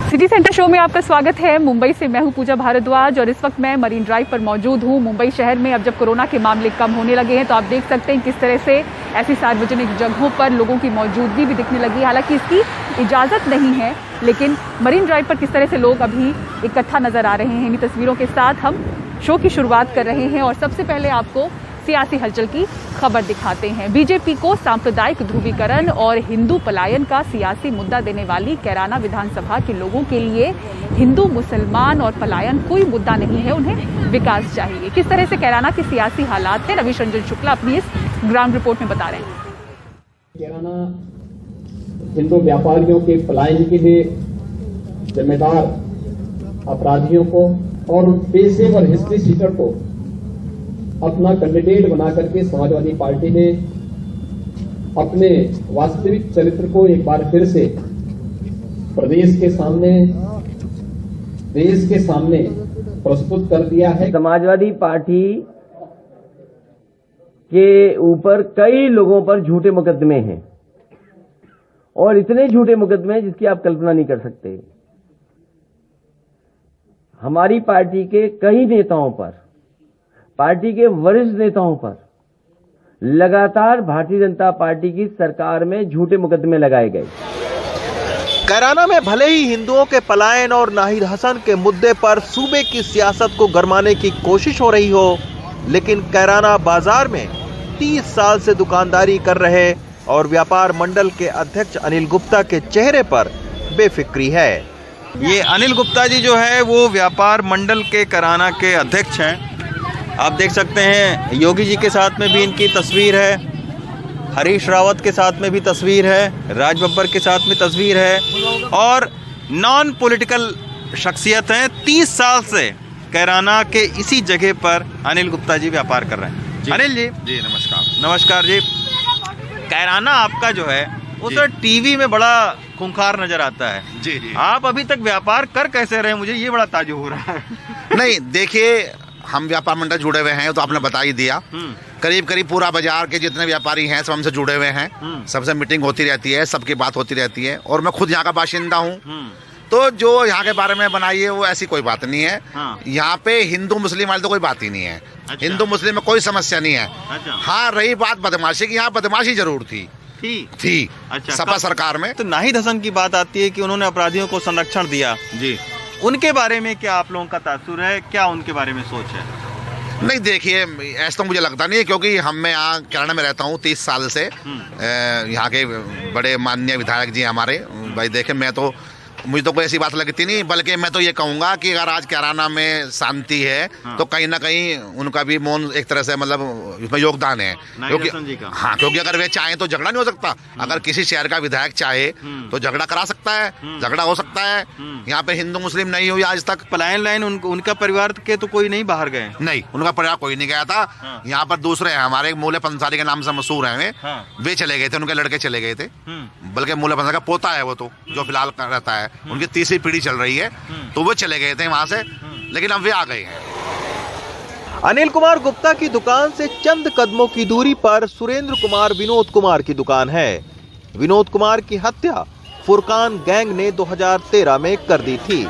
City centre show में आपका स्वागत है। मुंबई से मैं हूं पूजा भारद्वाज और इस वक्त मैं मरीन ड्राइव पर मौजूद हूं। मुंबई शहर में अब जब कोरोना के मामले कम होने लगे हैं तो आप देख सकते हैं किस तरह से ऐसी सार्वजनिक जगहों पर लोगों की मौजूदगी भी दिखने लगी है। हालांकि इसकी इजाज़त नहीं है, लेकिन मरीन ड्राइव पर किस तरह से लोग अभी इकट्ठा नजर आ रहे हैं। इन्हीं तस्वीरों के साथ हम शो की शुरुआत कर रहे हैं और सबसे पहले आपको सियासी हलचल की खबर दिखाते हैं। बीजेपी को सांप्रदायिक ध्रुवीकरण और हिंदू पलायन का सियासी मुद्दा देने वाली कैराना विधानसभा के लोगों के लिए हिंदू मुसलमान और पलायन कोई मुद्दा नहीं है, उन्हें विकास चाहिए। किस तरह से कैराना के सियासी हालात थे, रविश रंजन शुक्ला अपनी इस ग्राउंड रिपोर्ट में बता रहे हैं। कैराना हिंदू व्यापारियों के पलायन के लिए जिम्मेदार अपराधियों को और पेशेवर हिस्ट्री सीटर को अपना कैंडिडेट बना करके समाजवादी पार्टी ने अपने वास्तविक चरित्र को एक बार फिर से प्रदेश के सामने, देश के सामने प्रस्तुत कर दिया है। समाजवादी पार्टी के ऊपर कई लोगों पर झूठे मुकदमे हैं और इतने झूठे मुकदमे हैं जिसकी आप कल्पना नहीं कर सकते। हमारी पार्टी के कई नेताओं पर, पार्टी के वरिष्ठ नेताओं पर लगातार भारतीय जनता पार्टी की सरकार में झूठे मुकदमे लगाए गए। कैराना में भले ही हिंदुओं के पलायन और नाहिद हसन के मुद्दे पर सूबे की सियासत को गरमाने की कोशिश हो रही हो, लेकिन कैराना बाजार में 30 साल से दुकानदारी कर रहे और व्यापार मंडल के अध्यक्ष अनिल गुप्ता के चेहरे पर बेफिक्री है। ये अनिल गुप्ता जी जो है वो व्यापार मंडल के कैराना के अध्यक्ष हैं। आप देख सकते हैं योगी जी के साथ में भी इनकी तस्वीर है, हरीश रावत के साथ में भी तस्वीर है, राज बब्बर के साथ में तस्वीर है और नॉन पॉलिटिकल शख्सियत हैं। 30 साल से कैराना के इसी जगह पर अनिल गुप्ता जी व्यापार कर रहे हैं। अनिल जी नमस्कार। नमस्कार जी। कैराना आपका जो है वो तो टीवी में बड़ा खूंखार नजर आता है। जी। आप अभी तक व्यापार कर कैसे रहे, मुझे ये बड़ा ताज्जुब हो रहा है। नहीं देखिए, हम व्यापार मंडल जुड़े हुए हैं तो आपने बता ही दिया। करीब करीब पूरा बाजार के जितने व्यापारी हैं सब हमसे जुड़े हुए हैं, सबसे मीटिंग होती रहती है, सबकी बात होती रहती है और मैं खुद यहाँ का बाशिंदा हूँ। तो जो यहाँ के बारे में बनाई है वो ऐसी कोई बात नहीं है। यहाँ पे हिंदू मुस्लिम वाली तो कोई बात ही नहीं है। अच्छा। हिंदू मुस्लिम में कोई समस्या नहीं है। अच्छा। हाँ, रही बात बदमाशी की, यहाँ बदमाशी जरूर थी। अच्छा, सपा सरकार में। तो नाहिद हसन की बात आती है कि उन्होंने अपराधियों को संरक्षण दिया जी, उनके बारे में क्या आप लोगों का तासुर है, क्या उनके बारे में सोच है? नहीं देखिए, ऐसा तो मुझे लगता नहीं है क्योंकि मैं यहाँ कैराना में रहता हूँ 30 साल से। यहाँ के बड़े माननीय विधायक जी हमारे भाई, देखे मैं तो, मुझे तो कोई ऐसी बात लगती नहीं, बल्कि मैं तो ये कहूँगा कि अगर आज कैराना में शांति है तो कहीं ना कहीं उनका भी मौन एक तरह से मतलब इसमें योगदान है। क्योंकि हाँ, क्योंकि अगर वे चाहें तो झगड़ा नहीं हो सकता। अगर किसी शहर का विधायक चाहे तो झगड़ा करा सकता है, झगड़ा हो सकता है। यहाँ पे हिंदू मुस्लिम नहीं हुई आज तक। पलायन लाइन उनका परिवार के तो कोई नहीं बाहर गए? नहीं, उनका परिवार कोई नहीं गया था। यहाँ पर दूसरे हैं हमारे, मूले पंसारी के नाम से मशहूर है वे चले गए थे, उनके लड़के चले गए थे। बल्कि मूले पंसारी का पोता है वो, तो जो फिलहाल रहता है, उनकी तीसरी पीढ़ी चल रही है, तो वो चले गए थे वहां से, लेकिन अब वे आ गए हैं। अनिल कुमार गुप्ता की दुकान से चंद कदमों की दूरी पर सुरेंद्र कुमार विनोद कुमार की दुकान है। विनोद कुमार की हत्या फुरकान गैंग ने 2013 में कर दी थी,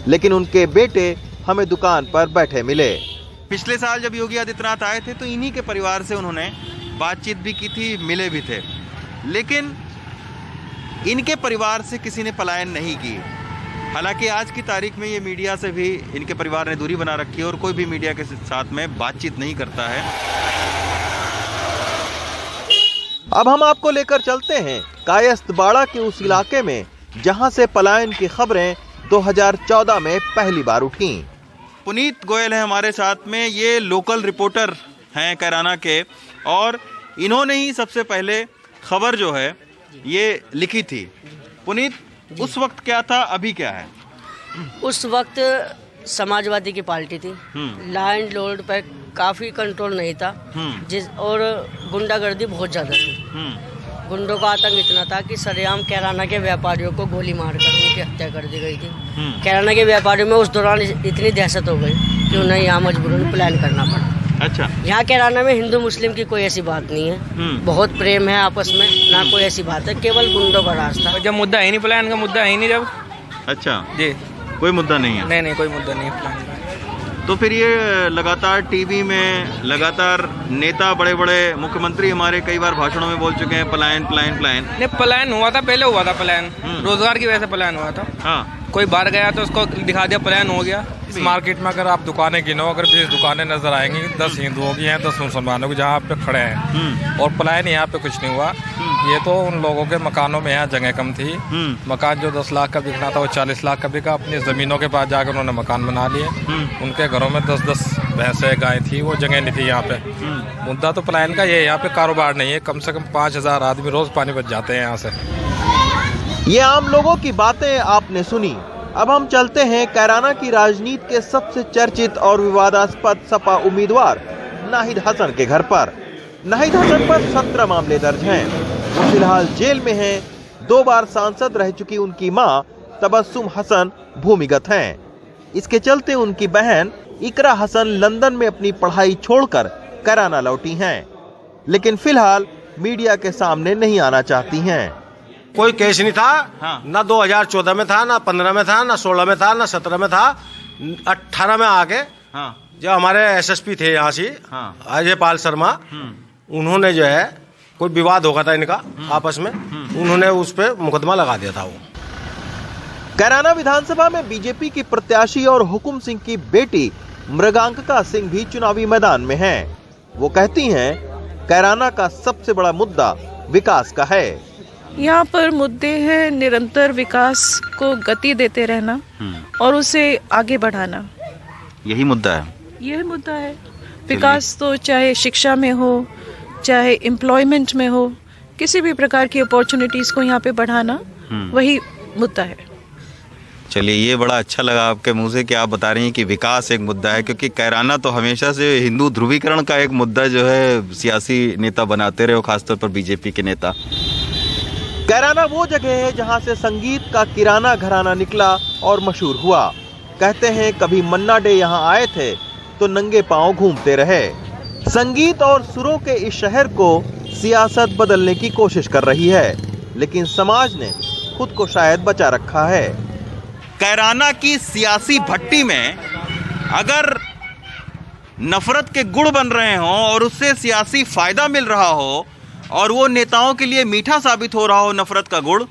लेकिन उनके बेटे हमें दुकान पर बैठे मिले। पिछले साल जब योगी आदित्यनाथ आए थे तो इन्हीं के परिवार से उन्होंने बातचीत भी की थी, मिले भी थे, लेकिन इनके परिवार से किसी ने पलायन नहीं की। हालांकि आज की तारीख में ये मीडिया से भी इनके परिवार ने दूरी बना रखी है और कोई भी मीडिया के साथ में बातचीत नहीं करता है। अब हम आपको लेकर चलते हैं कायस्थबाड़ा के उस इलाके में जहां से पलायन की खबरें 2014 में पहली बार उठी। पुनीत गोयल है हमारे साथ में, ये लोकल रिपोर्टर हैं कैराना के, और इन्होंने ही सबसे पहले खबर जो है ये लिखी थी। पुनीत, उस वक्त क्या था, अभी क्या है? उस वक्त समाजवादी की पार्टी थी, लैंड लॉर्ड पर काफ़ी कंट्रोल नहीं था, और गुंडागर्दी बहुत ज़्यादा थी। गुंडों का आतंक इतना था कि सरेआम कैराना के व्यापारियों को गोली मारकर उनकी हत्या कर दी गई थी। कैराना के व्यापारियों में उस दौरान इतनी दहशत हो गई कि उन्हें यहाँ मजबूरन प्लान करना पड़ा। अच्छा। यहाँ कैराना में हिंदू मुस्लिम की कोई ऐसी बात नहीं है, बहुत प्रेम है आपस में, ना कोई ऐसी बात है, केवल गुंडों का रास्ता। जब मुद्दा है नहीं, प्लान का मुद्दा है नहीं, जब अच्छा, जी। कोई मुद्दा नहीं है? नहीं, कोई मुद्दा नहीं है प्लान का। तो फिर ये लगातार टीवी में लगातार नेता बड़े बड़े मुख्यमंत्री हमारे कई बार भाषणों में बोल चुके हैं पलायन पलायन पलायन। नहीं, पलायन हुआ था, पहले हुआ था पलायन, रोजगार की वजह से पलायन हुआ था। हाँ, कोई बाहर गया तो उसको दिखा दिया पलायन हो गया। इस मार्केट में अगर आप दुकानें गिनो, अगर 20 दुकानें नजर आएंगी, 10 हिंदुओं की हैं, 10 मुसलमानों की, जहाँ पे खड़े हैं, और पलायन यहाँ पे कुछ नहीं हुआ। ये तो उन लोगों के मकानों में यहाँ जगह कम थी, मकान जो 10 लाख का बिकना था वो 40 लाख का बिका। अपनी जमीनों के पास जाकर उन्होंने मकान बना लिए। उनके घरों में 10-10 भैंसें गाय थी, वो जगह नहीं थी यहाँ पे। मुद्दा तो पलायन का ये, यहाँ पे कारोबार नहीं है। कम से कम 5000 आदमी रोज पानी बच जाते हैं यहाँ से। ये आम लोगों की बातें आपने सुनी। अब हम चलते हैं कैराना की राजनीति के सबसे चर्चित और विवादास्पद सपा उम्मीदवार नाहिद हसन के घर पर। नाहिद हसन पर 17 मामले दर्ज हैं। वो फिलहाल जेल में हैं। 2 बार सांसद रह चुकी उनकी मां तबस्सुम हसन भूमिगत हैं। इसके चलते उनकी बहन इकरा हसन लंदन में अपनी पढ़ाई छोड़कर कैराना लौटी हैं, लेकिन फिलहाल मीडिया के सामने नहीं आना चाहती हैं। कोई केस नहीं था, ना 2014 में था, ना 15 में था, ना 16 में था, ना 17 में था। 18 में आके जो हमारे एसएसपी थे यहाँ से, अजय पाल शर्मा, उन्होंने जो है कोई विवाद होगा था इनका आपस में, उन्होंने उस पर मुकदमा लगा दिया था। वो कैराना विधानसभा में बीजेपी की प्रत्याशी और हुकुम सिंह की बेटी मृगांकिका सिंह भी चुनावी मैदान में हैं। वो कहती हैं कैराना का सबसे बड़ा मुद्दा विकास का है। यहाँ पर मुद्दे हैं निरंतर विकास को गति देते रहना और उसे आगे बढ़ाना। यही मुद्दा है। यह मुद्दा है। विकास तो चाहे शिक्षा में हो, चाहे एम्प्लॉयमेंट में हो, किसी भी प्रकार की अपॉर्चुनिटीज को यहाँ पे बढ़ाना, वही मुद्दा है। चलिए, ये बड़ा अच्छा लगा आपके मुंह से कि आप बता रही हैं कि विकास एक मुद्दा है, क्योंकि कैराना तो हमेशा से हिंदू ध्रुवीकरण का एक मुद्दा जो है सियासी नेता बनाते रहे, खासतौर पर बीजेपी के नेता। कैराना वो जगह है जहां से संगीत का किराना घराना निकला और मशहूर हुआ। कहते हैं कभी मन्ना डे यहां आए थे तो नंगे पांव घूमते रहे। संगीत और सुरों के इस शहर को सियासत बदलने की कोशिश कर रही है, लेकिन समाज ने खुद को शायद बचा रखा है। कैराना की सियासी भट्टी में अगर नफरत के गुड़ बन रहे हों और उससे सियासी फायदा मिल रहा हो और वो नेताओं के लिए मीठा साबित हो रहा हो नफरत का गुड़,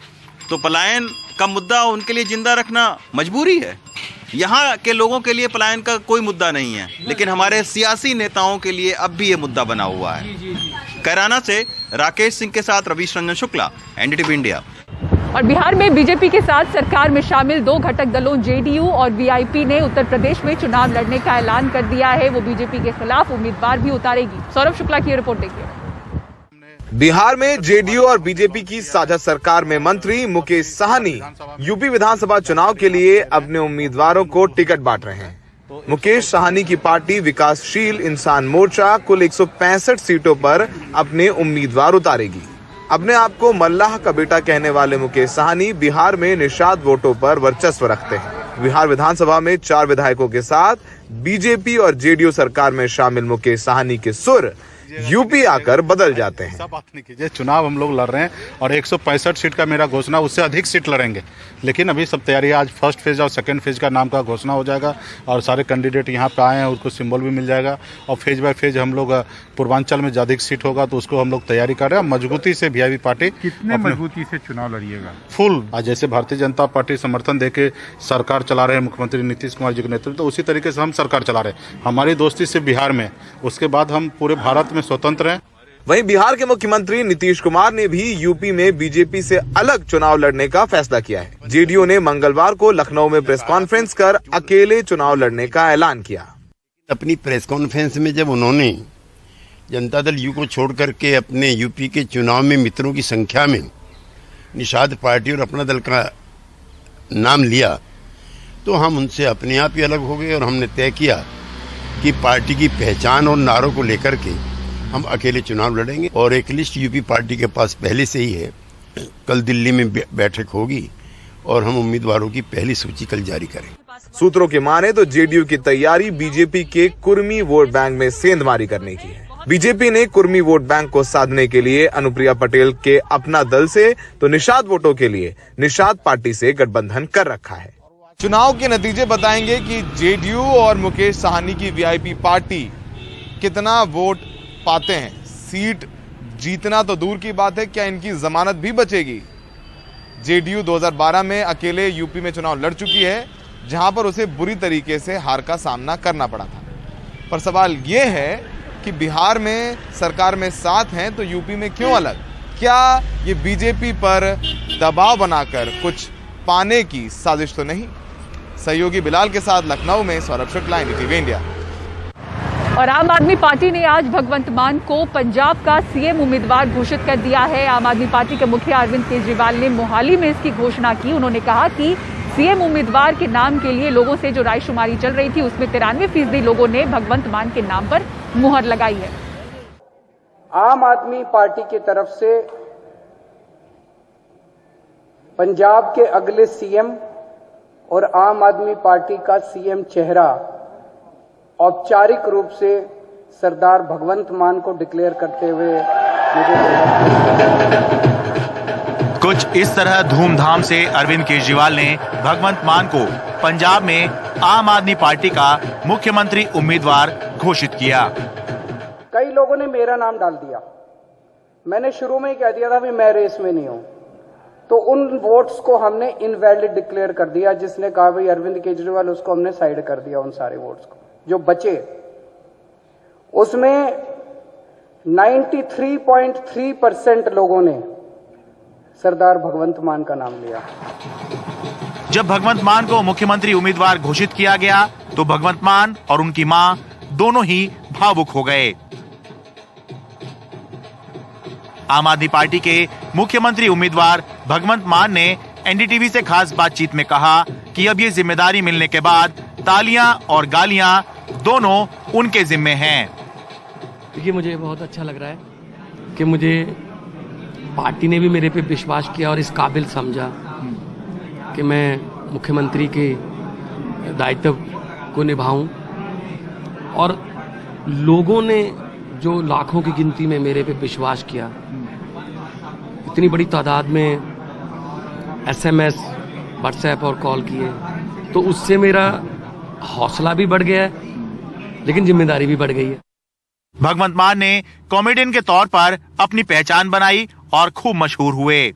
तो पलायन का मुद्दा उनके लिए जिंदा रखना मजबूरी है। यहाँ के लोगों के लिए पलायन का कोई मुद्दा नहीं है, लेकिन हमारे सियासी नेताओं के लिए अब भी ये मुद्दा बना हुआ है। कैराना से राकेश सिंह के साथ रवीश रंजन शुक्ला, एनडीटीवी इंडिया। और बिहार में बीजेपी के साथ सरकार में शामिल 2 घटक दलों जेडीयू और वीआईपी ने उत्तर प्रदेश में चुनाव लड़ने का ऐलान कर दिया है। वो बीजेपी के खिलाफ उम्मीदवार भी उतारेगी। सौरभ शुक्ला की रिपोर्ट देखिए। बिहार में जेडीयू और बीजेपी की साझा सरकार में मंत्री मुकेश साहनी यूपी विधानसभा चुनाव के लिए अपने उम्मीदवारों को टिकट बांट रहे हैं। मुकेश साहनी की पार्टी विकासशील इंसान मोर्चा कुल 165 सीटों पर अपने उम्मीदवार उतारेगी। अपने आप को मल्लाह का बेटा कहने वाले मुकेश साहनी बिहार में निषाद वोटों पर वर्चस्व रखते हैं। बिहार विधानसभा में 4 विधायकों के साथ बीजेपी और जेडीयू सरकार में शामिल मुकेश साहनी के सुर यूपी आकर बदल जाते हैं। सब बात नहीं कीजिए, चुनाव हम लोग लड़ रहे हैं और 165 सीट का मेरा घोषणा, उससे अधिक सीट लड़ेंगे, लेकिन अभी सब तैयारी। आज फर्स्ट फेज और सेकंड फेज का नाम का घोषणा हो जाएगा और सारे कैंडिडेट यहाँ पे आए हैं, उनको सिंबल भी मिल जाएगा और फेज बाय फेज हम लोग पूर्वांचल में अधिक सीट होगा तो उसको हम लोग तैयारी कर रहे हैं। मजबूती से वीआईपी पार्टी, कितने मजबूती से चुनाव लड़िएगा? फुल। आज जैसे भारतीय जनता पार्टी समर्थन देके सरकार चला रहे हैं मुख्यमंत्री नीतीश कुमार जी के नेतृत्व, तो उसी तरीके से हम सरकार चला रहे हैं। हमारी दोस्ती से बिहार में, उसके बाद हम पूरे भारत में स्वतंत्र हैं। वहीं बिहार के मुख्यमंत्री नीतीश कुमार ने भी यूपी में बीजेपी से अलग चुनाव लड़ने का फैसला किया है। जेडीयू ने मंगलवार को लखनऊ में प्रेस कॉन्फ्रेंस कर अकेले चुनाव लड़ने का ऐलान किया। अपनी प्रेस कॉन्फ्रेंस में जब उन्होंने जनता दल यू को छोड़ करके अपने यूपी के चुनाव में मित्रों की संख्या में निषाद पार्टी और अपना दल का नाम लिया, तो हम उनसे अपने आप ही अलग हो गए और हमने तय किया कि पार्टी की पहचान और नारों को लेकर के हम अकेले चुनाव लड़ेंगे। और एक लिस्ट यूपी पार्टी के पास पहले से ही है। कल दिल्ली में बैठक होगी और हम उम्मीदवारों की पहली सूची कल जारी करें। सूत्रों की माने तो जेडीयू की तैयारी बीजेपी के कुर्मी वोट बैंक में सेंधमारी करने की है। बीजेपी ने कुर्मी वोट बैंक को साधने के लिए अनुप्रिया पटेल के अपना दल से तो निषाद वोटों के लिए निषाद पार्टी से गठबंधन कर रखा है। चुनाव के नतीजे बताएंगे कि जेडीयू और मुकेश साहनी की वीआईपी पार्टी कितना वोट पाते हैं। सीट जीतना तो दूर की बात है, क्या इनकी जमानत भी बचेगी। जेडीयू 2012 में अकेले यूपी में चुनाव लड़ चुकी है, जहां पर उसे बुरी तरीके से हार का सामना करना पड़ा था। पर सवाल यह है कि बिहार में सरकार में साथ हैं तो यूपी में क्यों अलग। क्या ये बीजेपी पर दबाव बनाकर कुछ पाने की साजिश तो नहीं। सहयोगी बिलाल के साथ लखनऊ में सौरभ शुक्ला, NDTV इंडिया। और आम आदमी पार्टी ने आज भगवंत मान को पंजाब का सीएम उम्मीदवार घोषित कर दिया है। आम आदमी पार्टी के मुखिया अरविंद केजरीवाल ने मोहाली में इसकी घोषणा की। उन्होंने कहा कि सीएम उम्मीदवार के नाम के लिए लोगों से जो रायशुमारी चल रही थी उसमें 93% लोगों ने भगवंत मान के नाम पर मुहर लगाई है। आम आदमी पार्टी की तरफ से पंजाब के अगले सीएम और आम आदमी पार्टी का सीएम चेहरा औपचारिक रूप से सरदार भगवंत मान को डिक्लेयर करते हुए कुछ इस तरह धूमधाम से अरविंद केजरीवाल ने भगवंत मान को पंजाब में आम आदमी पार्टी का मुख्यमंत्री उम्मीदवार घोषित किया। कई लोगों ने मेरा नाम डाल दिया। मैंने शुरू में ही कह दिया था कि मैं रेस में नहीं हूं, तो उन वोट्स को हमने इनवैलिड डिक्लेयर कर दिया। जिसने कहा भाई अरविंद केजरीवाल, उसको हमने साइड कर दिया। उन सारे वोट्स को जो बचे उसमें 93.3% लोगों ने सरदार भगवंत मान का नाम लिया। जब भगवंत मान को मुख्यमंत्री उम्मीदवार घोषित किया गया तो भगवंत मान और उनकी मां दोनों ही भावुक हो गए। आम आदमी पार्टी के मुख्यमंत्री उम्मीदवार भगवंत मान ने NDTV से खास बातचीत में कहा कि अब ये जिम्मेदारी मिलने के बाद तालियां और गालियां दोनों उनके जिम्मे हैं। देखिए, मुझे बहुत अच्छा लग रहा है कि मुझे पार्टी ने भी मेरे पे विश्वास किया और इस काबिल समझा कि मैं मुख्यमंत्री के दायित्व को निभाऊं। और लोगों ने जो लाखों की गिनती में मेरे पे विश्वास किया, इतनी बड़ी तादाद में SMS, WhatsApp और कॉल किए, तो उससे मेरा हौसला भी बढ़ गया है, लेकिन जिम्मेदारी भी बढ़ गई है। भगवंत मान ने कॉमेडियन के तौर पर अपनी पहचान बनाई और खूब मशहूर हुए।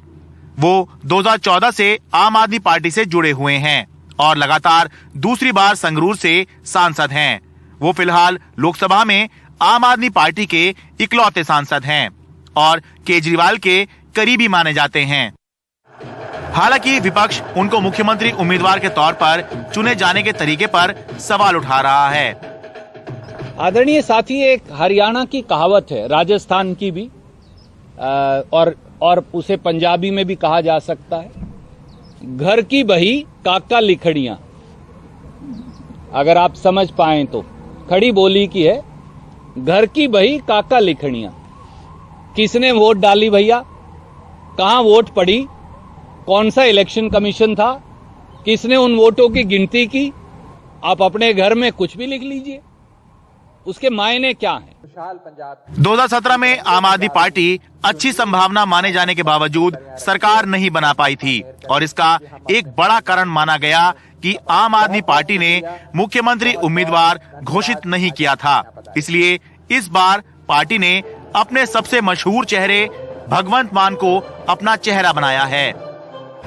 वो 2014 से आम आदमी पार्टी से जुड़े हुए हैं और लगातार दूसरी बार संगरूर से सांसद हैं। वो फिलहाल लोकसभा में आम आदमी पार्टी के इकलौते सांसद हैं और केजरीवाल के करीबी माने जाते हैं। हालांकि विपक्ष उनको मुख्यमंत्री उम्मीदवार के तौर पर चुने जाने के तरीके पर सवाल उठा रहा है। आदरणीय साथी, एक हरियाणा की कहावत है, राजस्थान की भी, और उसे पंजाबी में भी कहा जा सकता है, घर की बही काका लिखड़ियां। अगर आप समझ पाएं तो खड़ी बोली की है, घर की बही काका लिखड़ियां। किसने वोट डाली भैया, कहां वोट पड़ी, कौन सा इलेक्शन कमीशन था, किसने उन वोटों की गिनती की, आप अपने घर में कुछ भी लिख लीजिए, उसके मायने क्या हैं। 2017 में आम आदमी पार्टी अच्छी संभावना माने जाने के बावजूद सरकार नहीं बना पाई थी और इसका एक बड़ा कारण माना गया कि आम आदमी पार्टी ने मुख्यमंत्री उम्मीदवार घोषित नहीं किया था। इसलिए इस बार पार्टी ने अपने सबसे मशहूर चेहरे भगवंत मान को अपना चेहरा बनाया है।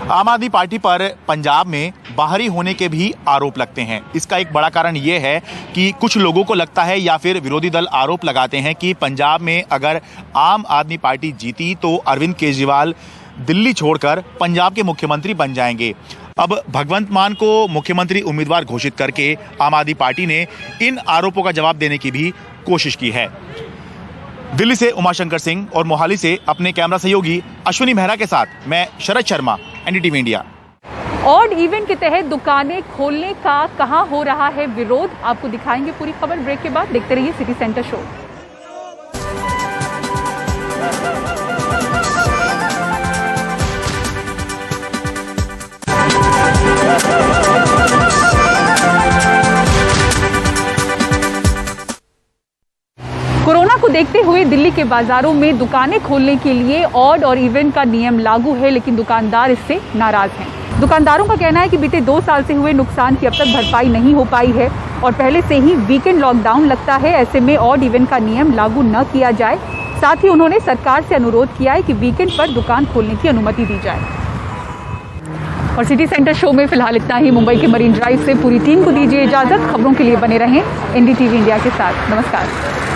आम आदमी पार्टी पर पंजाब में बाहरी होने के भी आरोप लगते हैं। इसका एक बड़ा कारण ये है कि कुछ लोगों को लगता है या फिर विरोधी दल आरोप लगाते हैं कि पंजाब में अगर आम आदमी पार्टी जीती तो अरविंद केजरीवाल दिल्ली छोड़कर पंजाब के मुख्यमंत्री बन जाएंगे। अब भगवंत मान को मुख्यमंत्री उम्मीदवार घोषित करके आम आदमी पार्टी ने इन आरोपों का जवाब देने की भी कोशिश की है। दिल्ली से उमाशंकर सिंह और मोहाली से अपने कैमरा सहयोगी अश्विनी मेहरा के साथ मैं Sharad Sharma, NDTV India. Odd event के तहत दुकानें खोलने का कहां हो रहा है विरोध, आपको दिखाएंगे पूरी खबर ब्रेक के बाद। देखते रहिए सिटी सेंटर शो। कोरोना को देखते हुए दिल्ली के बाजारों में दुकानें खोलने के लिए ऑड और इवन का नियम लागू है, लेकिन दुकानदार इससे नाराज हैं। दुकानदारों का कहना है कि बीते 2 साल से हुए नुकसान की अब तक भरपाई नहीं हो पाई है और पहले से ही वीकेंड लॉकडाउन लगता है। ऐसे में ऑड इवन का नियम लागू न किया जाए। साथ ही उन्होंने सरकार से अनुरोध किया है कि वीकेंड पर दुकान खोलने की अनुमति दी जाए। और सिटी सेंटर शो में फिलहाल इतना ही। मुंबई के मरीन ड्राइव से पूरी टीम को दीजिए इजाजत। खबरों के लिए बने रहें NDTV इंडिया के साथ। नमस्कार।